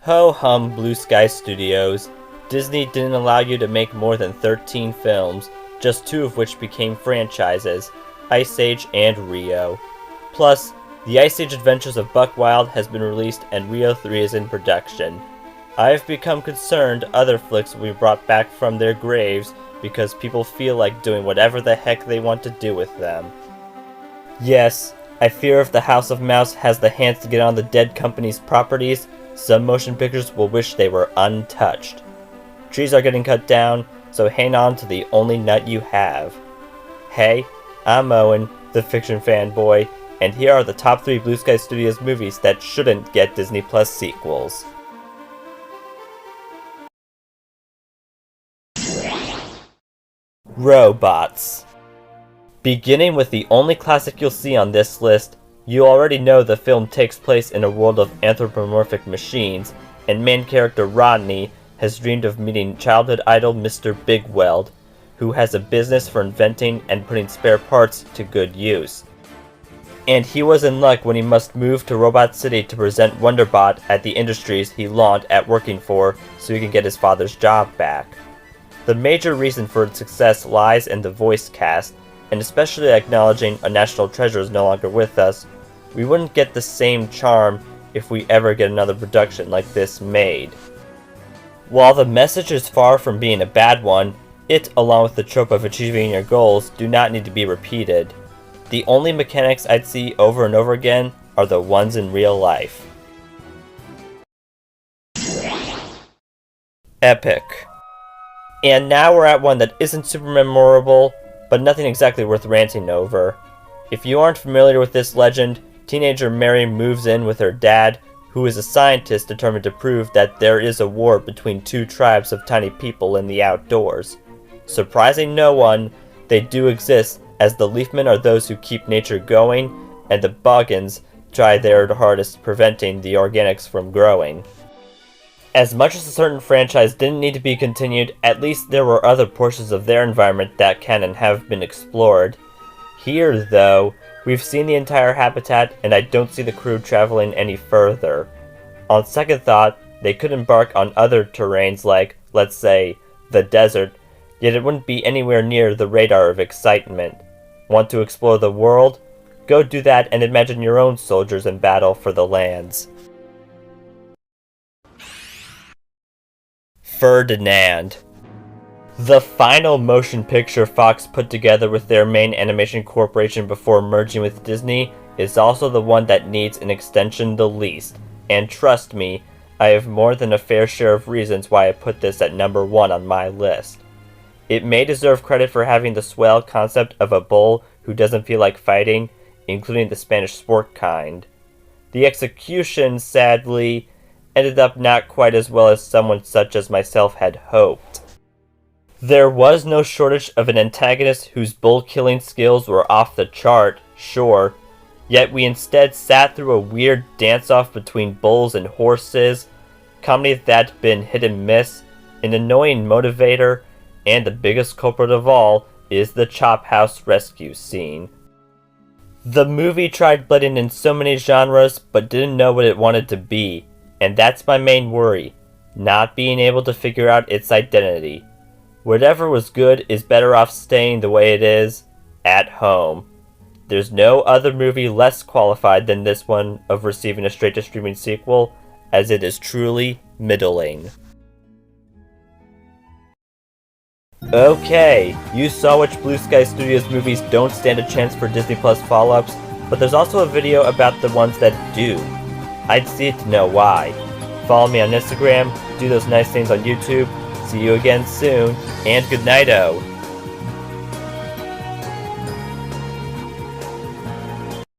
Ho hum, Blue Sky Studios. Disney didn't allow you to make more than 13 films, just 2 of which became franchises, Ice Age and Rio. Plus, The Ice Age Adventures of Buck Wild has been released and Rio 3 is in production. I have become concerned other flicks will be brought back from their graves because people feel like doing whatever the heck they want to do with them. Yes, I fear if the House of Mouse has the hands to get on the dead company's properties, some motion pictures will wish they were untouched. Trees are getting cut down, so hang on to the only nut you have. Hey, I'm Owen, the fiction fanboy, and here are the top 3 Blue Sky Studios movies that shouldn't get Disney Plus sequels. Robots. Beginning with the only classic you'll see on this list, you already know the film takes place in a world of anthropomorphic machines, and main character Rodney has dreamed of meeting childhood idol Mr. Bigweld, who has a business for inventing and putting spare parts to good use. And he was in luck when he must move to Robot City to present Wonderbot at the industries he longed at working for so he can get his father's job back. The major reason for its success lies in the voice cast, and especially acknowledging a national treasure is no longer with us, we wouldn't get the same charm if we ever get another production like this made. While the message is far from being a bad one, it, along with the trope of achieving your goals, do not need to be repeated. The only mechanics I'd see over and over again are the ones in real life. Epic. And now we're at one that isn't super memorable, but nothing exactly worth ranting over. If you aren't familiar with this legend, teenager Mary moves in with her dad, who is a scientist determined to prove that there is a war between 2 tribes of tiny people in the outdoors. Surprising no one, they do exist, as the Leafmen are those who keep nature going, and the Boggans try their hardest preventing the organics from growing. As much as a certain franchise didn't need to be continued, at least there were other portions of their environment that can and have been explored. Here, though, we've seen the entire habitat, and I don't see the crew traveling any further. On second thought, they could embark on other terrains like, let's say, the desert, yet it wouldn't be anywhere near the radar of excitement. Want to explore the world? Go do that and imagine your own soldiers in battle for the lands. Ferdinand. The final motion picture Fox put together with their main animation corporation before merging with Disney is also the one that needs an extension the least, and trust me, I have more than a fair share of reasons why I put this at number 1 on my list. It may deserve credit for having the swell concept of a bull who doesn't feel like fighting, including the Spanish sport kind. The execution, sadly, ended up not quite as well as someone such as myself had hoped. There was no shortage of an antagonist whose bull-killing skills were off the chart, sure, yet we instead sat through a weird dance-off between bulls and horses, comedy that'd been hit and miss, an annoying motivator, and the biggest culprit of all is the Chop House rescue scene. The movie tried blending in so many genres, but didn't know what it wanted to be, and that's my main worry, not being able to figure out its identity. Whatever was good is better off staying the way it is, at home. There's no other movie less qualified than this one of receiving a straight-to-streaming sequel, as it is truly middling. Okay, you saw which Blue Sky Studios movies don't stand a chance for Disney Plus follow-ups, but there's also a video about the ones that do. I'd see it to know why. Follow me on Instagram, do those nice things on YouTube. See you again soon, and good night-o.